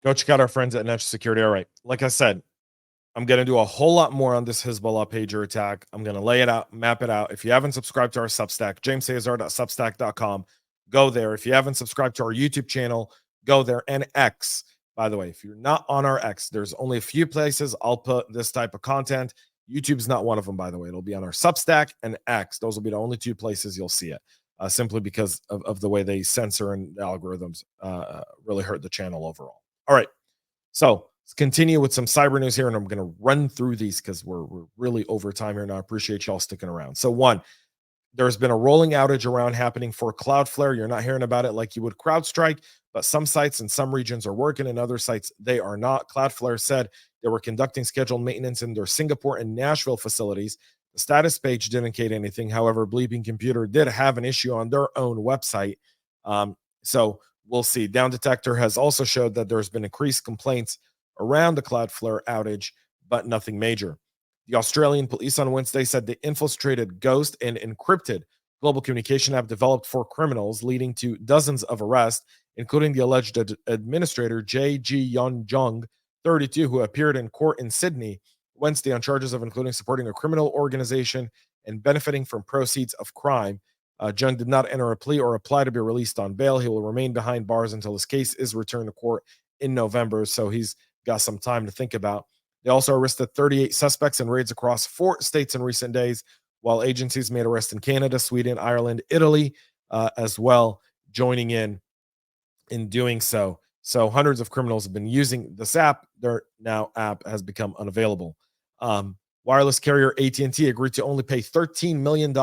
Go check out our friends at Latest Security. All right. Like I said, I'm going to do a whole lot more on this Hezbollah pager attack. I'm going to lay it out, map it out. If you haven't subscribed to our Substack, jamesazar.substack.com, go there. If you haven't subscribed to our YouTube channel, go there. And X, by the way, if you're not on our X, there's only a few places I'll put this type of content. YouTube's not one of them, by the way. It'll be on our Substack and X. Those will be the only two places you'll see it, simply because of the way they censor and the algorithms really hurt the channel overall. All right. So let's continue with some cyber news here, and I'm going to run through these because we're really over time here, and I appreciate y'all sticking around. So one, there's been a rolling outage around happening for Cloudflare. You're not hearing about it like you would CrowdStrike, but some sites in some regions are working and other sites they are not. Cloudflare said they were conducting scheduled maintenance in their Singapore and Nashville facilities. The status page didn't indicate anything. However, Bleeping Computer did have an issue on their own website. So we'll see. Down Detector has also showed that there's been increased complaints around the Cloudflare outage, but nothing major. The Australian police on Wednesday said they infiltrated Ghost, an encrypted global communication app developed for criminals, leading to dozens of arrests, including the alleged administrator J.G. Yon Jung, 32, who appeared in court in Sydney Wednesday on charges of including supporting a criminal organization and benefiting from proceeds of crime. Jung did not enter a plea or apply to be released on bail. He will remain behind bars until his case is returned to court in November, so he's got some time to think about. They also arrested 38 suspects in raids across 4 states in recent days, while agencies made arrests in Canada, Sweden, Ireland, Italy, as well, joining in doing so. So hundreds of criminals have been using this app. Their now app has become unavailable. Wireless carrier AT&T agreed to only pay $13 million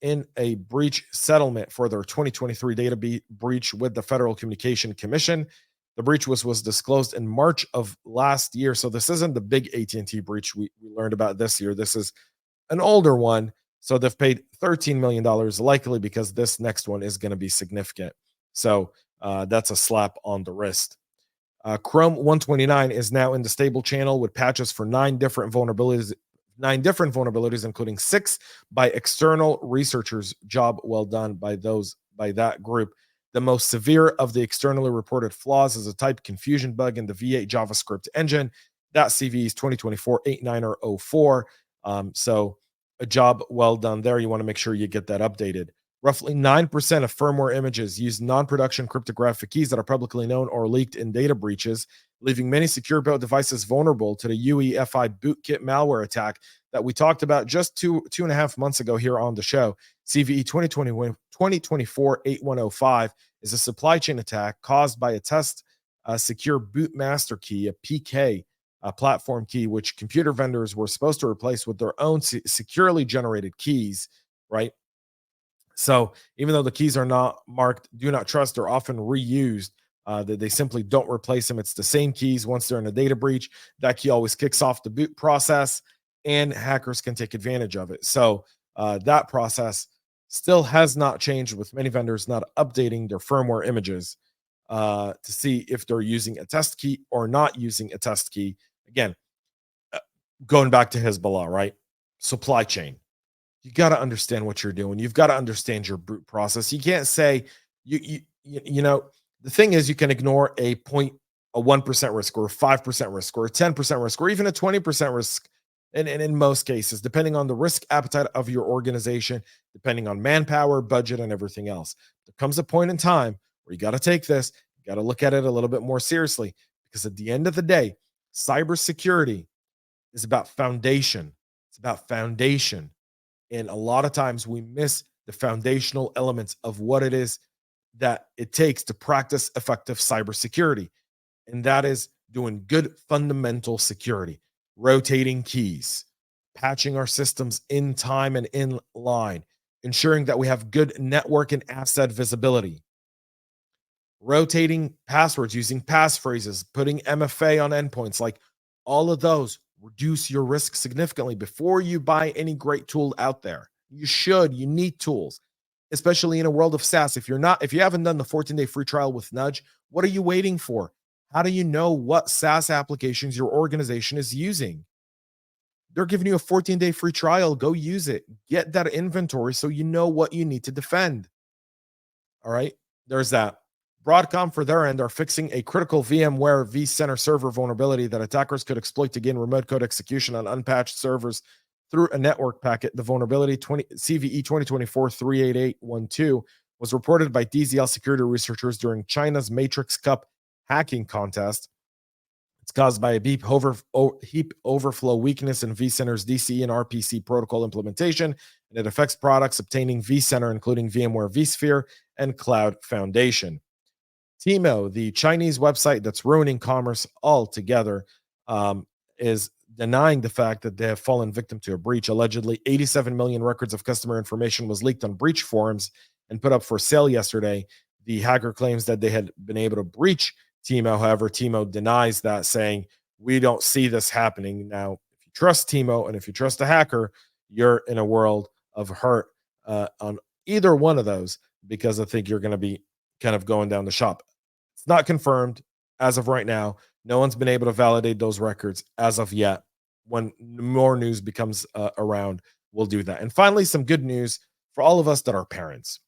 in a breach settlement for their 2023 data breach with the Federal Communication Commission. The breach was disclosed in March of last year, so this isn't the big AT&T breach we learned about this year. This is an older one, so they've paid $13 million, likely because this next one is going to be significant. So that's a slap on the wrist. Chrome 129 is now in the stable channel with patches for 9 different vulnerabilities, including 6 by external researchers. Job well done by that group. The most severe of the externally reported flaws is a type confusion bug in the V8 JavaScript engine. That CVE is 2024-8904. So a job well done there. You want to make sure you get that updated. Roughly 9% of firmware images use non-production cryptographic keys that are publicly known or leaked in data breaches, leaving many secure built devices vulnerable to the UEFI bootkit malware attack that we talked about just two and a half months ago here on the show. CVE 2024-8105 is a supply chain attack caused by a test secure boot master key, a PK, a platform key, which computer vendors were supposed to replace with their own securely generated keys, right? So even though the keys are not marked do not trust, they're often reused. They simply don't replace them. It's the same keys. Once they're in a data breach, that key always kicks off the boot process, and hackers can take advantage of it. So that process still has not changed, with many vendors not updating their firmware images to see if they're using a test key or not using a test key. Again, going back to Hezbollah, right? Supply chain. You got to understand what you're doing. You've got to understand your boot process. You can't say you know, the thing is, you can ignore a 1% risk or a 5% risk or a 10% risk or even a 20% risk. And in most cases, depending on the risk appetite of your organization, depending on manpower, budget, and everything else, there comes a point in time where you got to take this, you got to look at it a little bit more seriously, because at the end of the day, cybersecurity is about foundation. It's about foundation. And a lot of times we miss the foundational elements of what it is that it takes to practice effective cybersecurity. And that is doing good fundamental security, rotating keys, patching our systems in time and in line, ensuring that we have good network and asset visibility, rotating passwords, using passphrases, putting MFA on endpoints. Like, all of those reduce your risk significantly before you buy any great tool out there. You need tools, especially in a world of SaaS. If you haven't done the 14-day free trial with Nudge, what are you waiting for? How do you know what SaaS applications your organization is using? They're giving you a 14-day free trial. Go use it. Get that inventory so you know what you need to defend. All right, there's that. Broadcom, for their end, are fixing a critical VMware vCenter server vulnerability that attackers could exploit to gain remote code execution on unpatched servers through a network packet. The vulnerability CVE 2024-38812 was reported by DZL security researchers during China's Matrix Cup hacking contest. It's caused by a heap overflow weakness in vCenter's DCE and RPC protocol implementation, and it affects products obtaining vCenter, including VMware vSphere and Cloud Foundation. Temu, the Chinese website that's ruining commerce altogether, is denying the fact that they have fallen victim to a breach. Allegedly, 87 million records of customer information was leaked on breach forums and put up for sale yesterday. The hacker claims that they had been able to breach Temu. However, Temu denies that, saying, we don't see this happening. Now, if you trust Temu and if you trust a hacker, you're in a world of hurt on either one of those, because I think you're going to be kind of going down the shop. It's not confirmed as of right now. No one's been able to validate those records as of yet. When more news becomes around, we'll do that. And finally, some good news for all of us that are parents.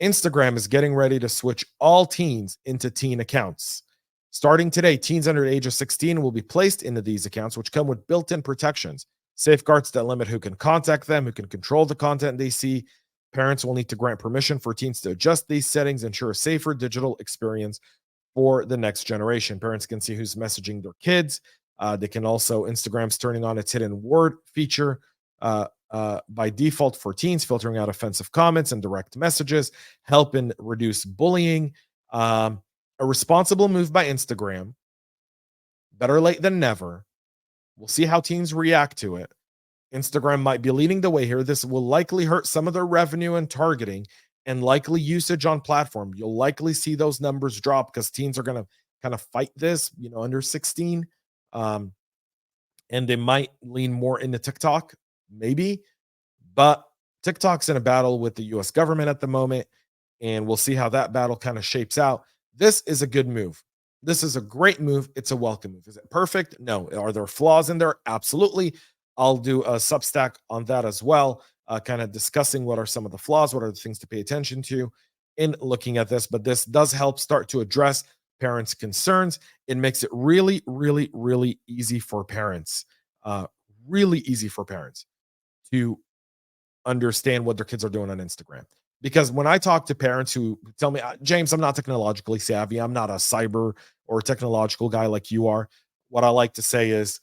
Instagram is getting ready to switch all teens into teen accounts. Starting today, teens under the age of 16 will be placed into these accounts, which come with built-in protections, safeguards that limit who can contact them, who can control the content they see. Parents will need to grant permission for teens to adjust these settings, ensure a safer digital experience for the next generation. Parents can see who's messaging their kids. They can also, Instagram's turning on its hidden word feature by default for teens, filtering out offensive comments and direct messages, helping reduce bullying. A responsible move by Instagram. Better late than never. We'll see how teens react to it. Instagram might be leading the way here. This will likely hurt some of their revenue and targeting and likely usage on platform. You'll likely see those numbers drop because teens are going to kind of fight this, under 16. And they might lean more into TikTok, maybe. But TikTok's in a battle with the US government at the moment, and we'll see how that battle kind of shapes out. This is a good move. This is a great move. It's a welcome move. Is it perfect? No. Are there flaws in there? Absolutely. I'll do a Substack on that as well, kind of discussing what are some of the flaws, what are the things to pay attention to in looking at this. But this does help start to address parents' concerns. It makes it really, really, really easy for parents, to understand what their kids are doing on Instagram. Because when I talk to parents who tell me, James, I'm not technologically savvy, I'm not a cyber or technological guy like you are, what I like to say is,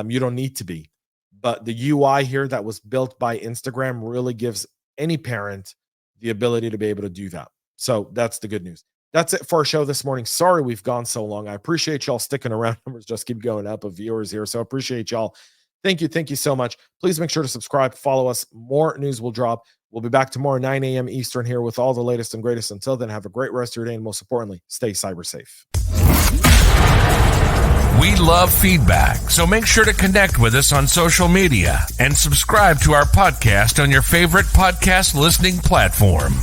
you don't need to be. But the UI here that was built by Instagram really gives any parent the ability to be able to do that. So that's the good news. That's it for our show this morning. Sorry we've gone so long. I appreciate y'all sticking around. Numbers just keep going up of viewers here. So I appreciate y'all. Thank you. Thank you so much. Please make sure to subscribe, follow us. More news will drop. We'll be back tomorrow, 9 a.m. Eastern here with all the latest and greatest. Until then, have a great rest of your day. And most importantly, stay cyber safe. We love feedback, so make sure to connect with us on social media and subscribe to our podcast on your favorite podcast listening platform.